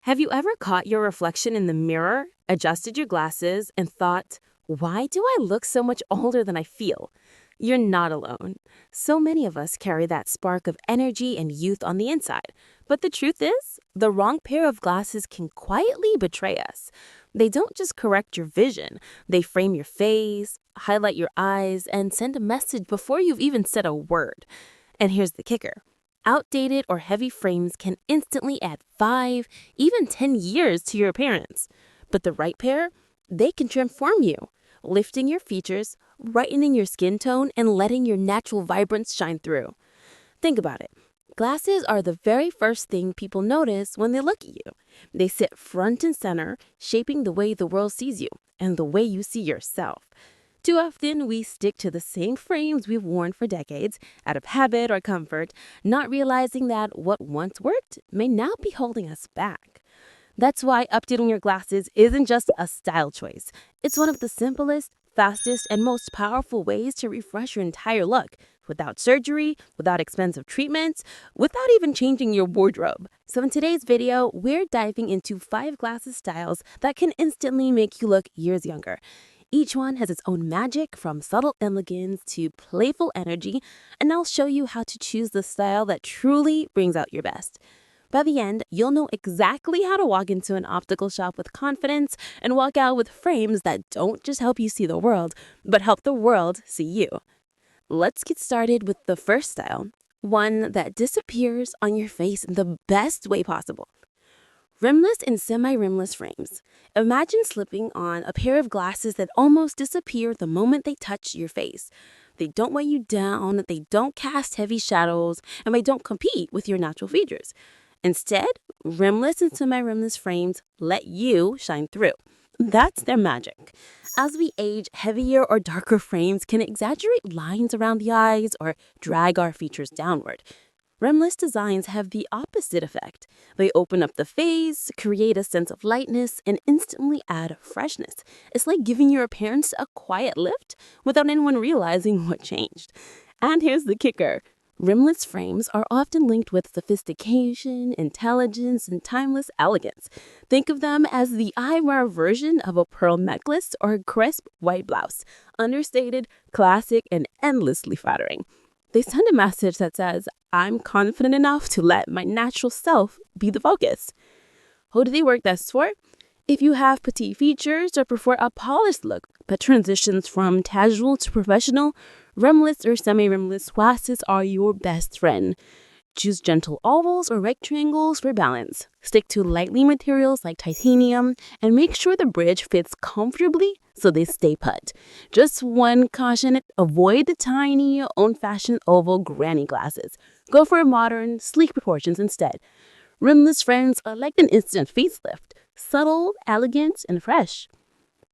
Have you ever caught your reflection in the mirror, adjusted your glasses, and thought, why do I look so much older than I feel? You're not alone. So many of us carry that spark of energy and youth on the inside. But the truth is, the wrong pair of glasses can quietly betray us. They don't just correct your vision, they frame your face, highlight your eyes, and send a message before you've even said a word. And here's the kicker. Outdated or heavy frames can instantly add 5, even 10 years to your appearance. But the right pair, they can transform you, lifting your features, brightening your skin tone, and letting your natural vibrance shine through. Think about it. Glasses are the very first thing people notice when they look at you. They sit front and center, shaping the way the world sees you and the way you see yourself. Too often, we stick to the same frames we've worn for decades out of habit or comfort, not realizing that what once worked may now be holding us back. That's why updating your glasses isn't just a style choice. It's one of the simplest, fastest, and most powerful ways to refresh your entire look without surgery, without expensive treatments, without even changing your wardrobe. So in today's video, we're diving into 5 glasses styles that can instantly make you look years younger. Each one has its own magic, from subtle elegance to playful energy, and I'll show you how to choose the style that truly brings out your best. By the end, you'll know exactly how to walk into an optical shop with confidence and walk out with frames that don't just help you see the world, but help the world see you. Let's get started with the first style, one that disappears on your face in the best way possible. Rimless and semi-rimless frames. Imagine slipping on a pair of glasses that almost disappear the moment they touch your face. They don't weigh you down, they don't cast heavy shadows, and they don't compete with your natural features. Instead, rimless and semi-rimless frames let you shine through. That's their magic. As we age, heavier or darker frames can exaggerate lines around the eyes or drag our features downward. Rimless designs have the opposite effect. They open up the face, create a sense of lightness, and instantly add freshness. It's like giving your appearance a quiet lift without anyone realizing what changed. And here's the kicker. Rimless frames are often linked with sophistication, intelligence, and timeless elegance. Think of them as the eyebrow version of a pearl necklace or a crisp white blouse. Understated, classic, and endlessly flattering. They send a message that says, I'm confident enough to let my natural self be the focus. Who do they work best for? If you have petite features or prefer a polished look but transitions from casual to professional, rimless or semi-rimless glasses are your best friend. Choose gentle ovals or rectangles for balance. Stick to lightly materials like titanium and make sure the bridge fits comfortably so they stay put. Just one caution, avoid the tiny, old-fashioned oval granny glasses. Go for modern, sleek proportions instead. Rimless frames are like an instant facelift, subtle, elegant, and fresh.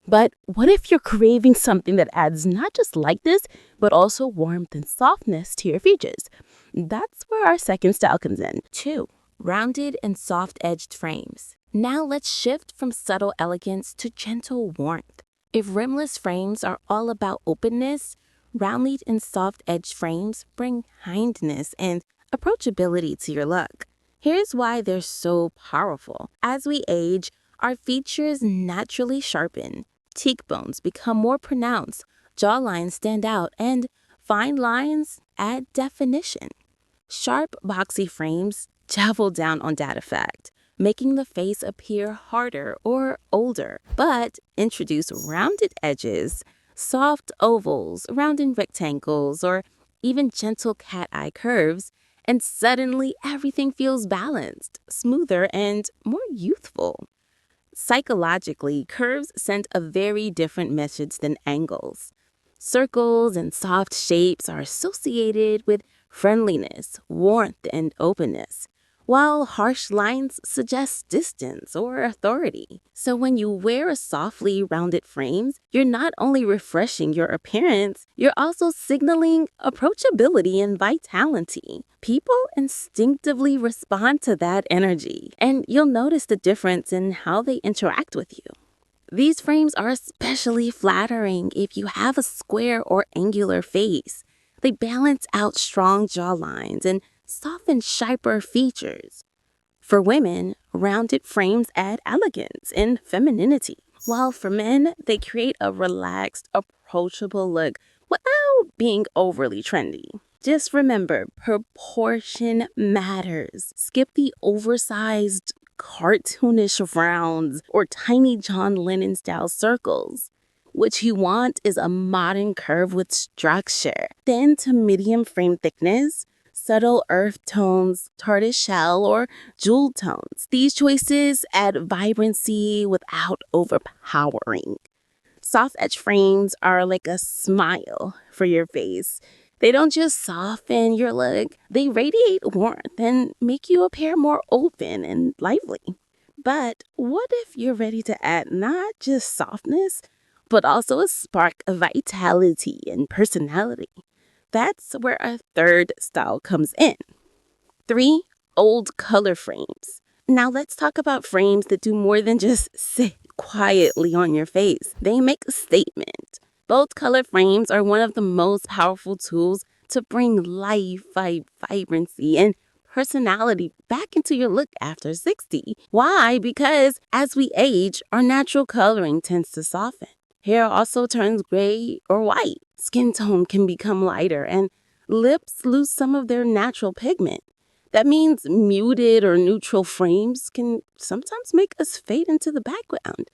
But what if you're craving something that adds not just lightness, but also warmth and softness to your features? That's where our second style comes in. 2. Rounded and soft-edged frames. Now let's shift from subtle elegance to gentle warmth. If rimless frames are all about openness, rounded and soft-edged frames bring kindness and approachability to your look. Here's why they're so powerful. As we age, our features naturally sharpen. Cheekbones become more pronounced, jawlines stand out, and fine lines add definition. Sharp, boxy frames double down on that effect, making the face appear harder or older, but introduce rounded edges, soft ovals, rounded rectangles, or even gentle cat-eye curves, and suddenly everything feels balanced, smoother, and more youthful. Psychologically, curves send a very different message than angles. Circles and soft shapes are associated with friendliness, warmth, and openness, while harsh lines suggest distance or authority. So when you wear softly rounded frames, you're not only refreshing your appearance, you're also signaling approachability and vitality. People instinctively respond to that energy, and you'll notice the difference in how they interact with you. These frames are especially flattering if you have a square or angular face. They balance out strong jawlines and soften sharper features. For women, rounded frames add elegance and femininity, while for men, they create a relaxed, approachable look without being overly trendy. Just remember, proportion matters. Skip the oversized, cartoonish frowns or tiny John Lennon style circles. What you want is a modern curve with structure, thin to medium frame thickness, subtle earth tones, tortoise shell, or jewel tones. These choices add vibrancy without overpowering. Soft edge frames are like a smile for your face. They don't just soften your look, they radiate warmth and make you appear more open and lively. But what if you're ready to add not just softness, but also a spark of vitality and personality? That's where a third style comes in. 3. Old color frames. Now let's talk about frames that do more than just sit quietly on your face. They make a statement. Bold color frames are one of the most powerful tools to bring life, vibrancy, and personality back into your look after 60. Why? Because as we age, our natural coloring tends to soften. Hair also turns gray or white. Skin tone can become lighter, and lips lose some of their natural pigment. That means muted or neutral frames can sometimes make us fade into the background.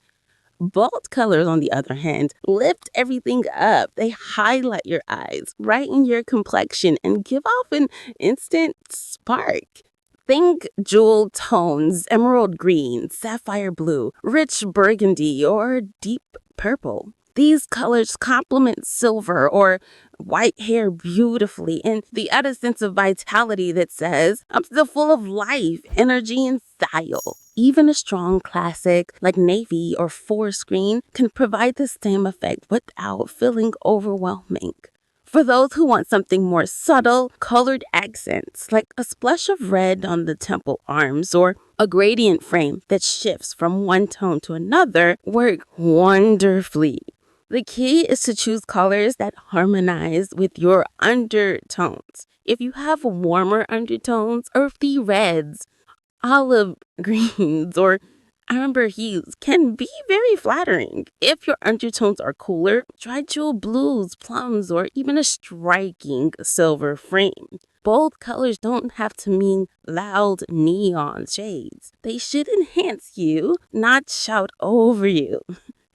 Bold colors, on the other hand, lift everything up. They highlight your eyes, brighten your complexion, and give off an instant spark. Think jewel tones, emerald green, sapphire blue, rich burgundy, or deep purple. These colors complement silver or white hair beautifully, and they add a sense of vitality that says, I'm still full of life, energy, and style. Even a strong classic like navy or forest green can provide the same effect without feeling overwhelming. For those who want something more subtle, colored accents like a splash of red on the temple arms or a gradient frame that shifts from one tone to another work wonderfully. The key is to choose colors that harmonize with your undertones. If you have warmer undertones, earthy reds, olive greens, or amber hues can be very flattering. If your undertones are cooler, try jewel blues, plums, or even a striking silver frame. Bold colors don't have to mean loud neon shades. They should enhance you, not shout over you.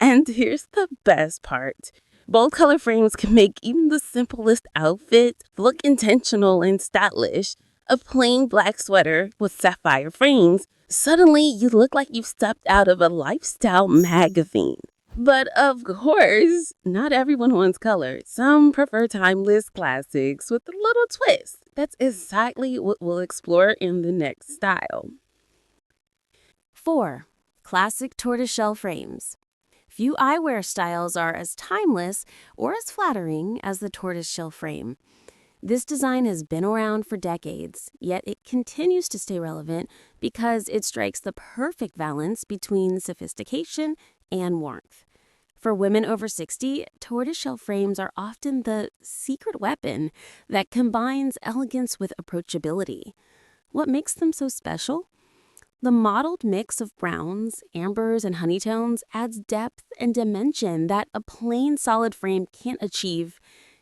And here's the best part. Bold color frames can make even the simplest outfit look intentional and stylish. A plain black sweater with sapphire frames, suddenly you look like you've stepped out of a lifestyle magazine. But of course, not everyone wants color. Some prefer timeless classics with a little twist. That's exactly what we'll explore in the next style. 4. Classic tortoiseshell frames. Few eyewear styles are as timeless or as flattering as the tortoiseshell frame. This design has been around for decades, yet it continues to stay relevant because it strikes the perfect balance between sophistication and warmth. For women over 60, tortoiseshell frames are often the secret weapon that combines elegance with approachability. What makes them so special? The mottled mix of browns, ambers, and honeytones adds depth and dimension that a plain solid frame can't achieve.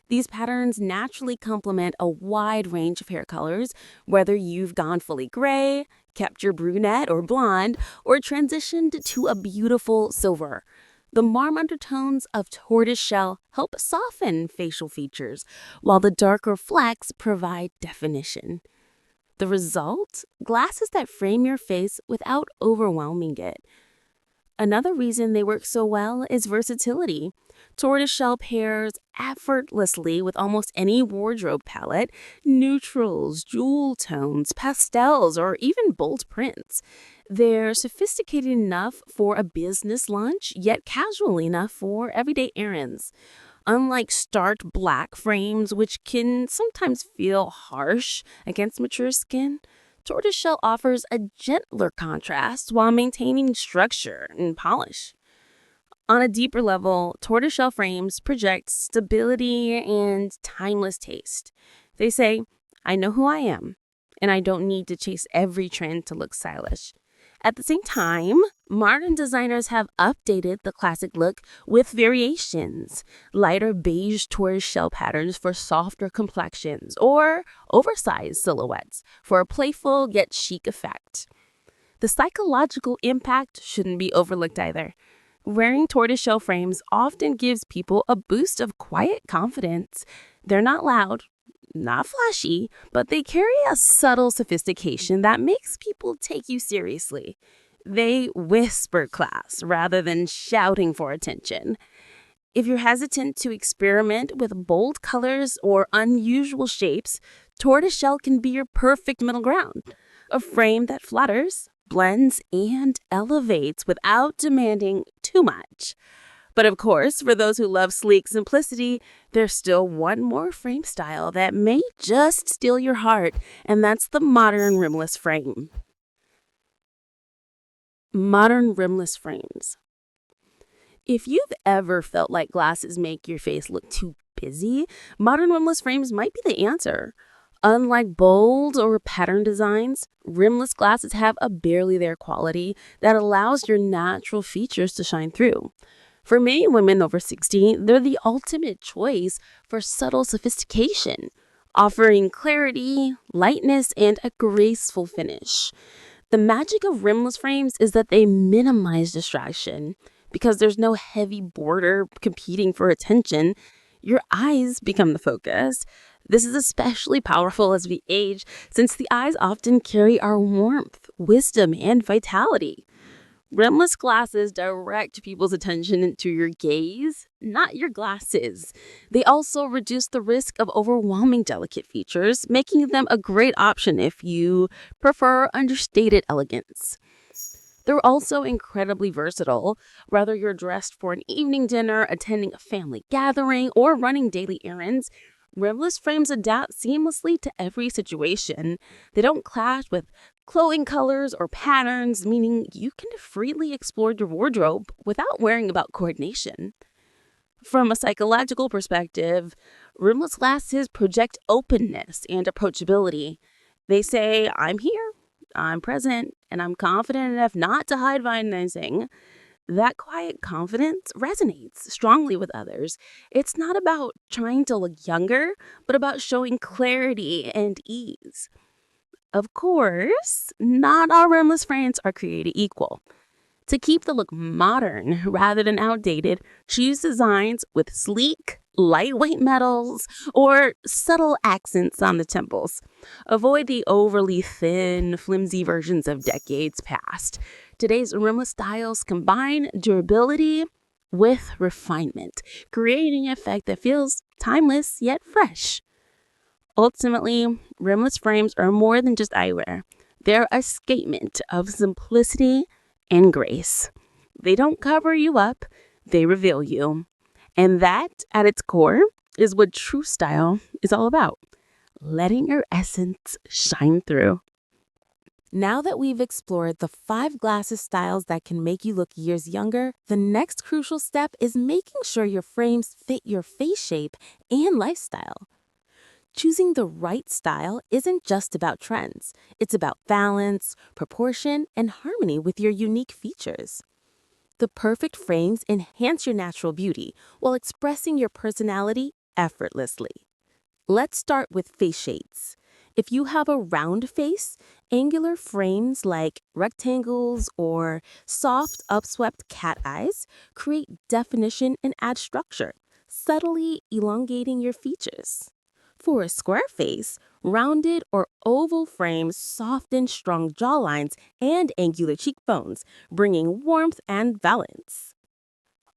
These patterns naturally complement a wide range of hair colors, whether you've gone fully gray, kept your brunette or blonde, or transitioned to a beautiful silver. The warm undertones of tortoiseshell help soften facial features, while the darker flecks provide definition. The result? Glasses that frame your face without overwhelming it. Another reason they work so well is versatility. Tortoiseshell pairs effortlessly with almost any wardrobe palette, neutrals, jewel tones, pastels, or even bold prints. They're sophisticated enough for a business lunch, yet casual enough for everyday errands. Unlike stark black frames, which can sometimes feel harsh against mature skin, tortoiseshell offers a gentler contrast while maintaining structure and polish. On a deeper level, tortoiseshell frames project stability and timeless taste. They say, I know who I am. and I don't need to chase every trend to look stylish. At the same time, modern designers have updated the classic look with variations, lighter beige tortoise shell patterns for softer complexions, or oversized silhouettes for a playful yet chic effect. The psychological impact shouldn't be overlooked either. Wearing tortoiseshell frames often gives people a boost of quiet confidence. They're not loud, not flashy, but they carry a subtle sophistication that makes people take you seriously. They whisper class rather than shouting for attention. If you're hesitant to experiment with bold colors or unusual shapes, tortoiseshell can be your perfect middle ground. A frame that flatters, blends, and elevates without demanding too much. But of course, for those who love sleek simplicity, there's still one more frame style that may just steal your heart, and that's the modern rimless frame. Modern rimless frames. If you've ever felt like glasses make your face look too busy, modern rimless frames might be the answer. Unlike bold or pattern designs, rimless glasses have a barely there quality that allows your natural features to shine through. For many women over 60, they're the ultimate choice for subtle sophistication, offering clarity, lightness, and a graceful finish. The magic of rimless frames is that they minimize distraction. Because there's no heavy border competing for attention, your eyes become the focus. This is especially powerful as we age, since the eyes often carry our warmth, wisdom, and vitality. Rimless glasses direct people's attention to your gaze, not your glasses. They also reduce the risk of overwhelming delicate features, making them a great option if you prefer understated elegance. They're also incredibly versatile, whether you're dressed for an evening dinner, attending a family gathering, or running daily errands. Rimless frames adapt seamlessly to every situation. They don't clash with clothing colors or patterns, meaning you can freely explore your wardrobe without worrying about coordination. From a psychological perspective, rimless glasses project openness and approachability. They say, I'm here, I'm present, and I'm confident enough not to hide behind anything. That quiet confidence resonates strongly with others. It's not about trying to look younger, but about showing clarity and ease. Of course, not all rimless frames are created equal. To keep the look modern rather than outdated, choose designs with sleek, lightweight metals or subtle accents on the temples. Avoid the overly thin, flimsy versions of decades past. Today's rimless styles combine durability with refinement, creating an effect that feels timeless yet fresh. Ultimately, rimless frames are more than just eyewear. They're a statement of simplicity and grace. They don't cover you up, they reveal you. And that, at its core, is what true style is all about. Letting your essence shine through. Now that we've explored the 5 glasses styles that can make you look years younger, the next crucial step is making sure your frames fit your face shape and lifestyle. Choosing the right style isn't just about trends. It's about balance, proportion, and harmony with your unique features. The perfect frames enhance your natural beauty while expressing your personality effortlessly. Let's start with face shapes. If you have a round face, angular frames like rectangles or soft, upswept cat eyes create definition and add structure, subtly elongating your features. For a square face, rounded or oval frames soften strong jawlines and angular cheekbones, bringing warmth and balance.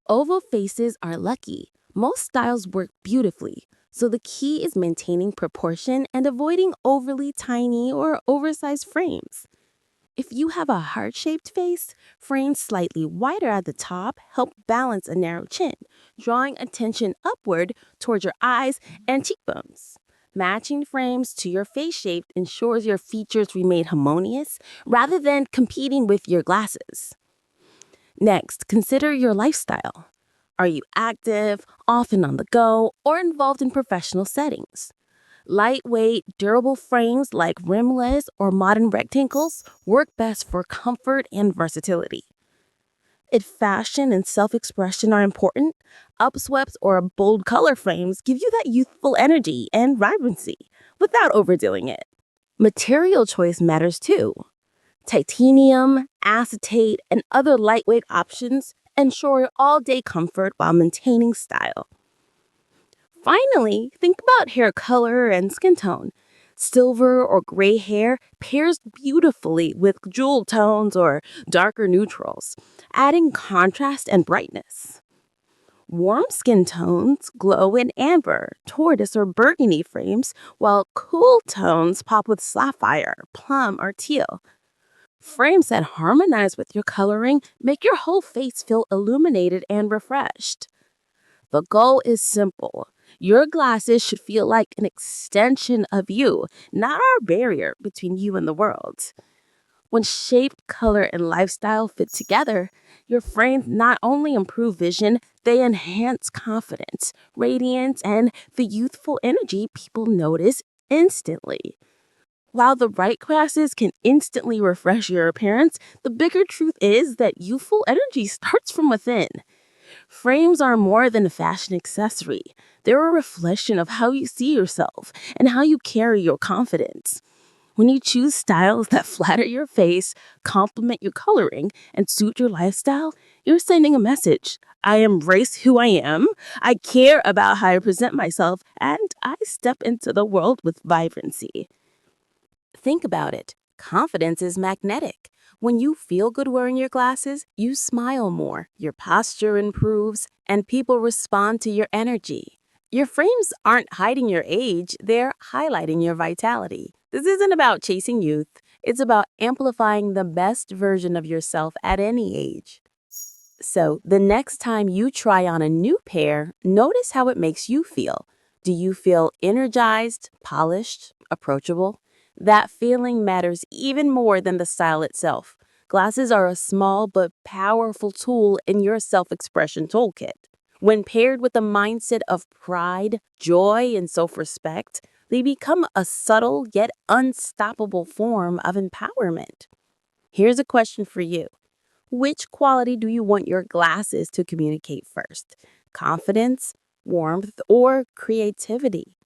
Oval faces are lucky. Most styles work beautifully, so the key is maintaining proportion and avoiding overly tiny or oversized frames. If you have a heart-shaped face, frames slightly wider at the top help balance a narrow chin, drawing attention upward towards your eyes and cheekbones. Matching frames to your face shape ensures your features remain harmonious rather than competing with your glasses. Next, consider your lifestyle. Are you active, often on the go, or involved in professional settings? Lightweight, durable frames like rimless or modern rectangles work best for comfort and versatility. If fashion and self-expression are important, upswept or bold color frames give you that youthful energy and vibrancy without overdoing it. Material choice matters too. Titanium, acetate, and other lightweight options ensure all-day comfort while maintaining style. Finally, think about hair color and skin tone. Silver or gray hair pairs beautifully with jewel tones or darker neutrals, adding contrast and brightness. Warm skin tones glow in amber, tortoise, or burgundy frames, while cool tones pop with sapphire, plum, or teal. Frames that harmonize with your coloring make your whole face feel illuminated and refreshed. The goal is simple. Your glasses should feel like an extension of you, not a barrier between you and the world. When shape, color, and lifestyle fit together, your frames not only improve vision, they enhance confidence, radiance, and the youthful energy people notice instantly. While the right glasses can instantly refresh your appearance, the bigger truth is that youthful energy starts from within. Frames are more than a fashion accessory. They're a reflection of how you see yourself and how you carry your confidence. When you choose styles that flatter your face, complement your coloring, and suit your lifestyle, you're sending a message. I embrace who I am, I care about how I present myself, and I step into the world with vibrancy. Think about it. Confidence is magnetic. When you feel good wearing your glasses, you smile more, your posture improves, and people respond to your energy. Your frames aren't hiding your age, they're highlighting your vitality. This isn't about chasing youth, it's about amplifying the best version of yourself at any age. So, the next time you try on a new pair, notice how it makes you feel. Do you feel energized, polished, approachable? That feeling matters even more than the style itself. Glasses are a small but powerful tool in your self expression toolkit. When paired with a mindset of pride, joy, and self respect, they become a subtle yet unstoppable form of empowerment. Here's a question for you. Which quality do you want your glasses to communicate first? Confidence, warmth, or creativity?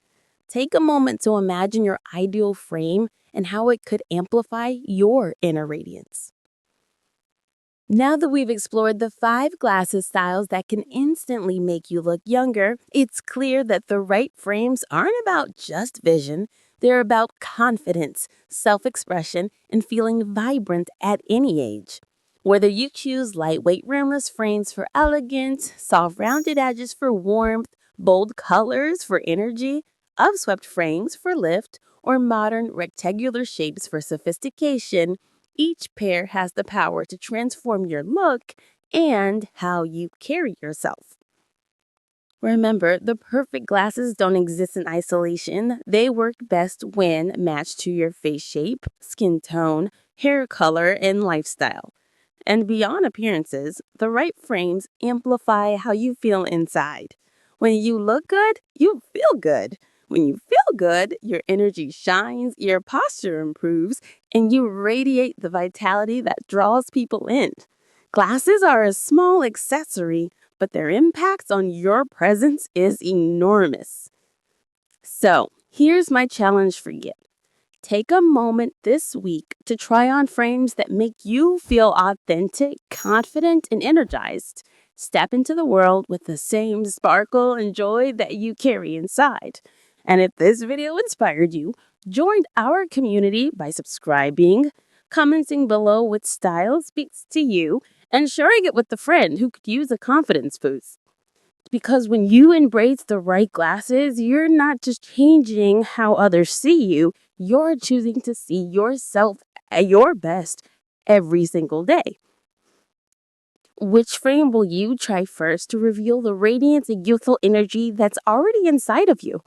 Take a moment to imagine your ideal frame and how it could amplify your inner radiance. Now that we've explored the 5 glasses styles that can instantly make you look younger, it's clear that the right frames aren't about just vision. They're about confidence, self-expression, and feeling vibrant at any age. Whether you choose lightweight rimless frames for elegance, soft rounded edges for warmth, bold colors for energy, upswept frames for lift, or modern rectangular shapes for sophistication, each pair has the power to transform your look and how you carry yourself. Remember, the perfect glasses don't exist in isolation. They work best when matched to your face shape, skin tone, hair color, and lifestyle. And beyond appearances, the right frames amplify how you feel inside. When you look good, you feel good. When you feel good, your energy shines, your posture improves, and you radiate the vitality that draws people in. Glasses are a small accessory, but their impact on your presence is enormous. So, here's my challenge for you. Take a moment this week to try on frames that make you feel authentic, confident, and energized. Step into the world with the same sparkle and joy that you carry inside. And if this video inspired you, join our community by subscribing, commenting below what style speaks to you, and sharing it with a friend who could use a confidence boost. Because when you embrace the right glasses, you're not just changing how others see you, you're choosing to see yourself at your best every single day. Which frame will you try first to reveal the radiance and youthful energy that's already inside of you?